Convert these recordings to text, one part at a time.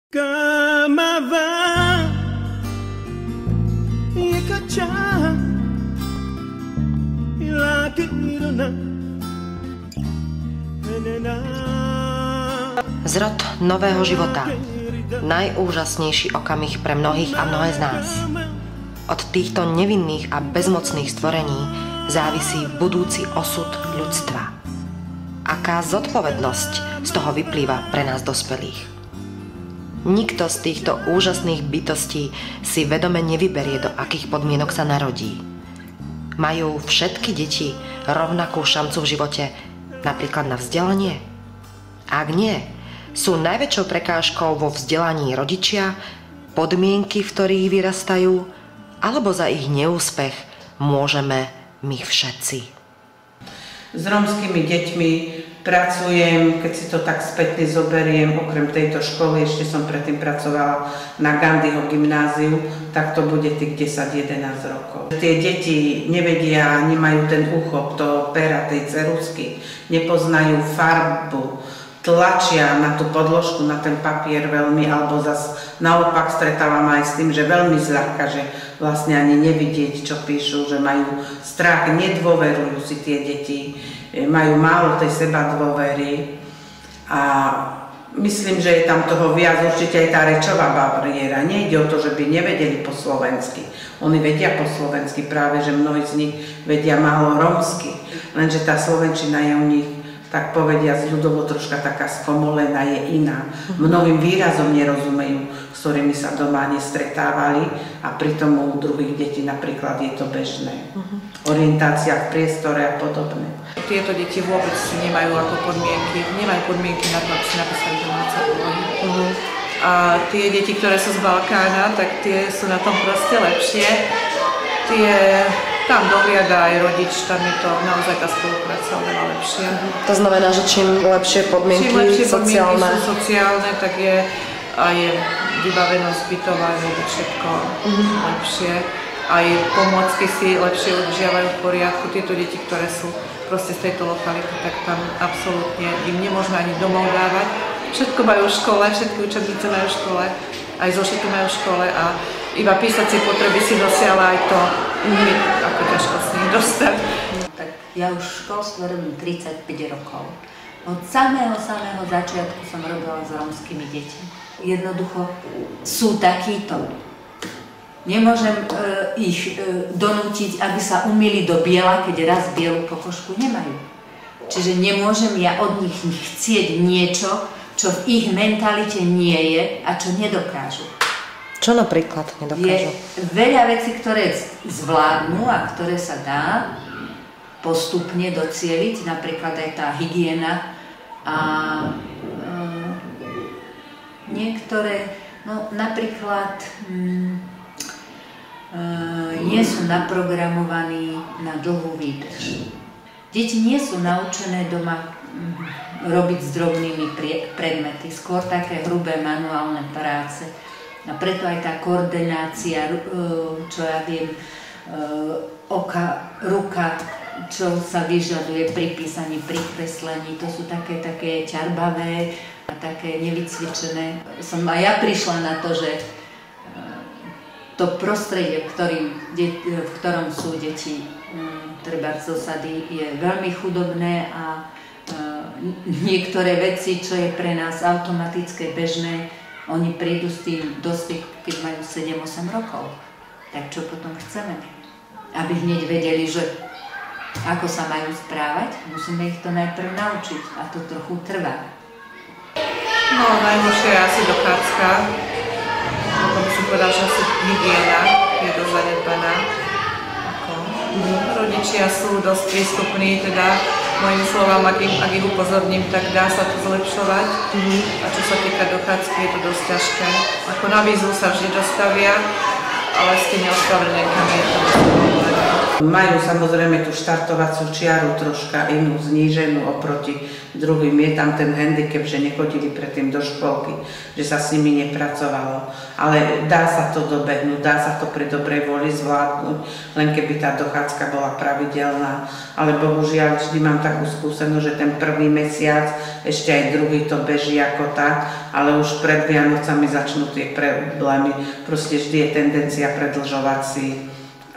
Kamava Yekacha Ilakiruna Zrod nového života. Najúžasnejší okamih pre mnohých a mnohé z nás. Od týchto nevinných a bezmocných stvorení závisí budúci osud ľudstva. Aká zodpovednosť z toho vyplýva pre nás dospelých? Nikto z týchto úžasných bytostí si vedome nevyberie, do akých podmienok sa narodí. Majú všetky deti rovnakú šancu v živote, napríklad na vzdelanie? Ak nie, sú najväčšou prekážkou vo vzdelaní rodičia, podmienky, v ktorých vyrastajú, alebo za ich neúspech môžeme my všetci. S rómskymi deťmi pracujem, keď si to tak spätne zoberiem, okrem tejto školy, ešte som predtým pracovala na Gandhiho gymnáziu, tak to bude tých 10-11 rokov. Tie deti nevedia, nemajú ten úchop, to pera, tej ceruzky, nepoznajú farbu, tlačia na tú podložku, na ten papier veľmi, alebo zas naopak stretávam aj s tým, že veľmi zľahka, že vlastne ani nevidieť, čo píšu, že majú strach, nedôverujú si tie deti, majú málo tej seba dôvery a myslím, že je tam toho viac, určite aj tá rečová bariéra. Nejde o to, že by nevedeli po slovensky. Oni vedia po slovensky, práve že mnohí z nich vedia málo rómsky, lenže tá slovenčina je u nich, tak povediac ľudovo troška taká skomolená, je iná. Mnohým výrazom nerozumejú, s ktorými sa doma nestretávali a pritom u druhých detí napríklad je to bežné. Orientácia v priestore a podobne. Tieto deti vôbec nemajú nemajú podmienky na to, aby si napísali domáce úlohy. A tie deti, ktoré sú z Balkána, tak tie sú na tom proste lepšie. Tam dohliada aj rodič, tam je to naozaj tá spolupráca oveľa lepšia. To znamená, že čím lepšie podmienky sociálne, sú sociálne, tak je aj vybavenosť bytová, je všetko lepšie. Aj pomôcky si lepšie udržiavajú v poriadku. Tieto deti, ktoré sú proste z tejto lokality, tak tam absolútne im nemôžeme ani domov dávať. Všetko majú v škole, všetky učebnice majú v škole, aj zošity majú v škole a iba písacie potreby si nosia, ale aj to ako ťažko s nich dostať. Tak ja už v školstve robím 35 rokov. Od samého začiatku som robila s rómskymi deťmi. Jednoducho sú takíto. Nemôžem ich donútiť, aby sa umýli do biela, keď raz bielu pokožku nemajú. Čiže nemôžem ja od nich chcieť niečo, čo v ich mentalite nie je a čo nedokážu. Čo napríklad nedokážu? Je veľa vecí, ktoré zvládnu a ktoré sa dá postupne docieliť, napríklad aj tá hygiena a niektoré, no napríklad nie sú naprogramovaní na dlhú výdrž. Deti nie sú naučené doma robiť s drobnými predmety, skôr také hrubé manuálne práce. A preto aj tá koordinácia, čo ja viem, oka, ruka, čo sa vyžaduje pri písaní, pri kreslení, to sú také ťarbavé a také nevycvičené. Som aj ja prišla na to, že to prostredie, v ktorom sú deti, treba z osady, je veľmi chudobné a niektoré veci, čo je pre nás automatické, bežné, oni prídu s tým dospiechu, keď majú 7-8 rokov. Tak čo potom chceme? Aby hneď vedeli, že ako sa majú správať, musíme ich to najprv naučiť a to trochu trvá. No, najhoršia je asi dochádzka. Potom by som povedal, že asi hygiena je dosť zanedbaná. Rodičia sú dosť prístupní, teda mojim slovám, ak ich upozorním, tak dá sa to zlepšovať. A čo sa týka dochádzky, je to dosť ťažké. Na výzvu sa vždy dostavia, ale s tými ospravedlnenkami je to dosť problémové. Majú samozrejme tú štartovaciu čiaru troška inú, zníženú oproti druhým. Je tam ten handicap, že nechodili predtým do školky, že sa s nimi nepracovalo. Ale dá sa to dobehnúť, dá sa to pri dobrej voli zvládnuť, len keby tá dochádzka bola pravidelná. Ale bohužiaľ vždy mám takú skúsenosť, že ten prvý mesiac, ešte aj druhý to beží ako tak, ale už pred Vianocami začnú tie problémy. Proste vždy je tendencia predĺžovať si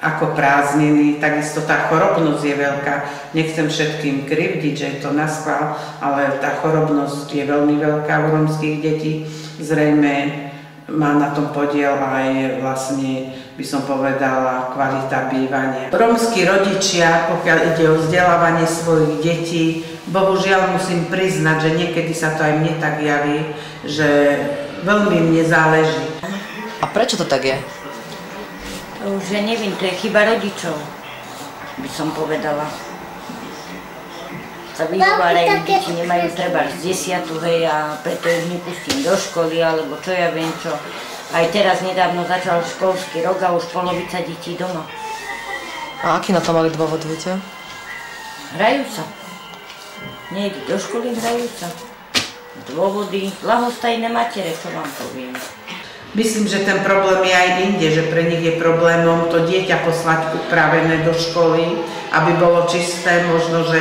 ako prázdniny, takisto tá chorobnosť je veľká. Nechcem všetkým krivdiť, že je to naschvál, ale tá chorobnosť je veľmi veľká u rómskych detí. Zrejme má na tom podiel aj vlastne, by som povedala, kvalita bývania. Rómski rodičia, pokiaľ ide o vzdelávanie svojich detí, bohužiaľ musím priznať, že niekedy sa to aj mne tak javí, že veľmi mne záleží. A prečo to tak je? Už neviem, to je chyba rodičov, by som povedala. Sa vyhovárajú, deti nemajú treba z 10, hej, a preto ich nepustím do školy, alebo čo ja viem čo. Aj teraz nedávno začal školský rok a už polovica detí doma. A aký na to mali dôvod, viete? Hrajú sa. Nejdu do školy, hrajú sa. Dôvody, ľahostajné matere, čo vám poviem. Myslím, že ten problém je aj inde, že pre nich je problémom to dieťa poslať upravené do školy, aby bolo čisté, možno, že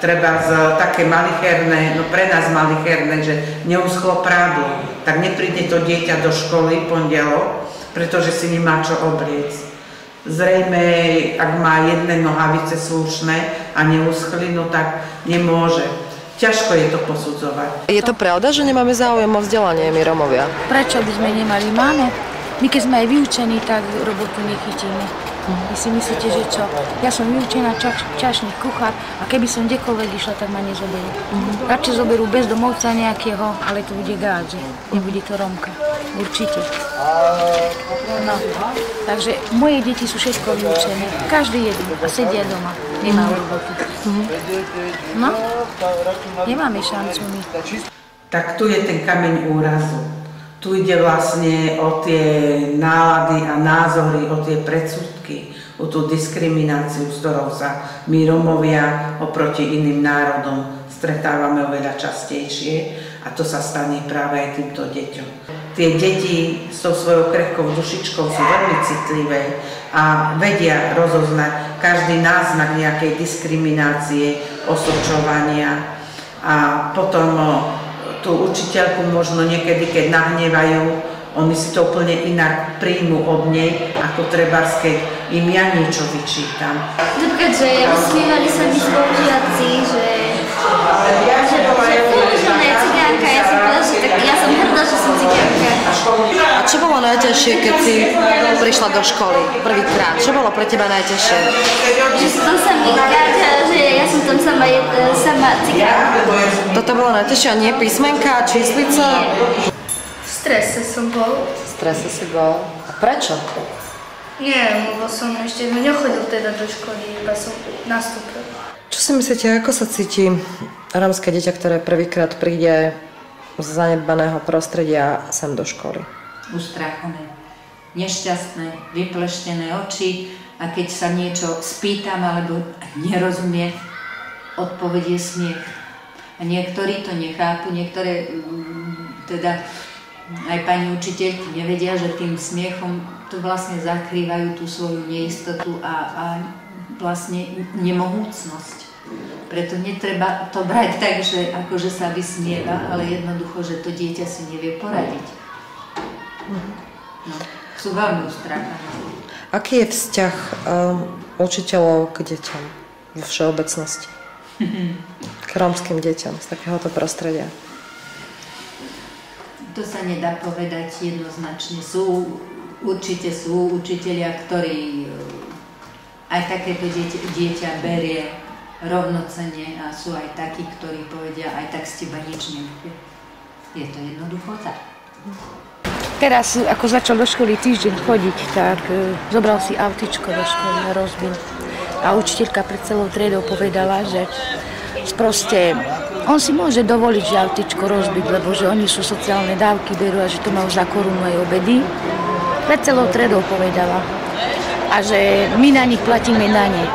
treba také malicherné, no pre nás malicherné, že neuschlo prádlo, tak nepríde to dieťa do školy pondelok, pretože si nemá čo obliecť. Zrejme, ak má jedné nohavice slušné a neuschli, no tak nemôže. Ťažko je to posudzovať. Je to pravda, že nemáme záujem o vzdelanie my Rómovia? Prečo by sme nemali? Máme. My keď sme aj vyučení, tak robotu nechytíme. Vy si myslíte, že čo? Ja som vyučená čašný kuchár a keby som kdekoľvek išla, tak ma nezoberú. Radšej zoberú bezdomovca nejakého, ale to bude gádže. Nebude to Rómka. Určite. No. Takže moje deti sú všetko vyučené. Každý jeden a sedia doma. Nemajú robotu. No, nemáme šancu my. Tak tu je ten kameň úrazu. Tu ide vlastne o tie nálady a názory, o tie predsudky, o tú diskrimináciu, s ktorou sa my Rómovia oproti iným národom stretávame oveľa častejšie a to sa stane práve aj týmto deťom. Tie deti s tou svojou krehkou dušičkou sú veľmi citlivé a vedia rozoznať každý náznak nejakej diskriminácie, osočovania a potom tú učiteľku možno niekedy, keď nahnevajú, oni si to úplne inak príjmu od nej, ako trebárs, keď im ja niečo vyčítam. Napríklad, že rozsmievali sa mi spolužiaci, že uložená je cigánka, ja som povedala, že tak ja som hrdá, že som cigánka. A čo bolo najťažšie, keď si prišla do školy prvýkrát? Čo bolo pre teba najťažšie? Že som tam sami káťa, že ja som tam sama cigánka. Toto bolo najťažšie a nie písmenka, číslice? V strese som bol. V strese si bol. A prečo? Nie, lebo som ešte nechodil teda do školy, iba som nastúpil. Čo si myslíte, ako sa cíti rómske dieťa, ktoré prvýkrát príde z zanedbaného prostredia sem do školy? Ustrachané, nešťastné, vypleštené oči a keď sa niečo spýtam alebo nerozumie, odpovedie smiech. A niektorí to nechápu, niektoré teda aj pani učiteľky nevedia, že tým smiechom to vlastne zakrývajú tú svoju neistotu a vlastne nemohúcnosť. Preto netreba to brať tak, že akože sa vysmieva, ale jednoducho, že to dieťa si nevie poradiť. No, sú veľmi ustráchané. Aký je vzťah učiteľov k deťom vo všeobecnosti? K rómskym deťom z takéhoto prostredia? To sa nedá povedať jednoznačne. Určite sú učitelia, ktorí aj takéto dieťa berie rovnocenne a sú aj takí, ktorí povedia, aj tak z teba nič nebude. Je to jednoducho tak. Teraz, ako začal do školy týždeň chodiť, tak zobral si autičko do školy a rozbil. A učiteľka pred celou triedou povedala, že proste on si môže dovoliť, že autičko rozbiť, lebo že oni sú sociálne dávky, berú a že to majú za korunu aj obedy. Pred celou triedou povedala. a že my na nich platíme dane.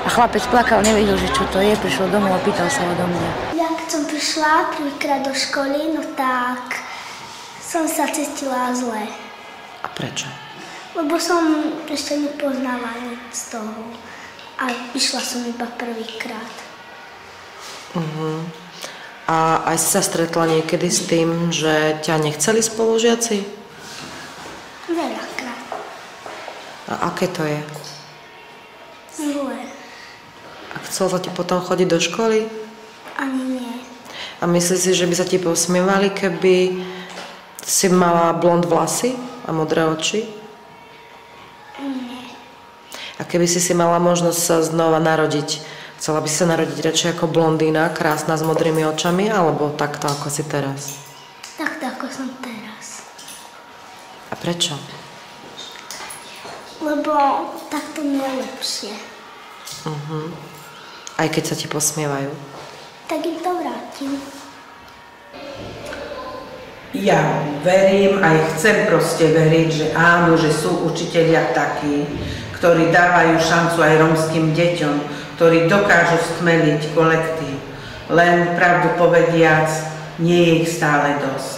A chlapec plakal, nevedel, že čo to je, prišiel domov a pýtal sa odo mňa. Ja keď som prišla prvýkrát do školy, no tak som sa cítila zle. A prečo? Lebo som ešte nepoznala nič z toho. A išla som iba prvýkrát. A aj si sa stretla niekedy s tým, že ťa nechceli spolužiaci? Veľakrát. A aké to je? Zle. A chcel sa ti potom chodiť do školy? Ani nie. A myslíš si, že by sa ti posmievali, keby si mala blond vlasy a modré oči? Nie. A keby si mala možnosť sa znova narodiť, chcela by si sa narodiť radšej ako blondína, krásna s modrými očami, alebo takto, ako si teraz? Takto, ako som teraz. A prečo? Lebo takto mi je lepšie. Aj keď sa ti posmievajú? Tak im to vrátim. Ja verím, aj chcem proste veriť, že áno, že sú učitelia takí, ktorí dávajú šancu aj rómskym deťom, ktorí dokážu stmeliť kolektív. Len pravdu povediac, nie je ich stále dosť.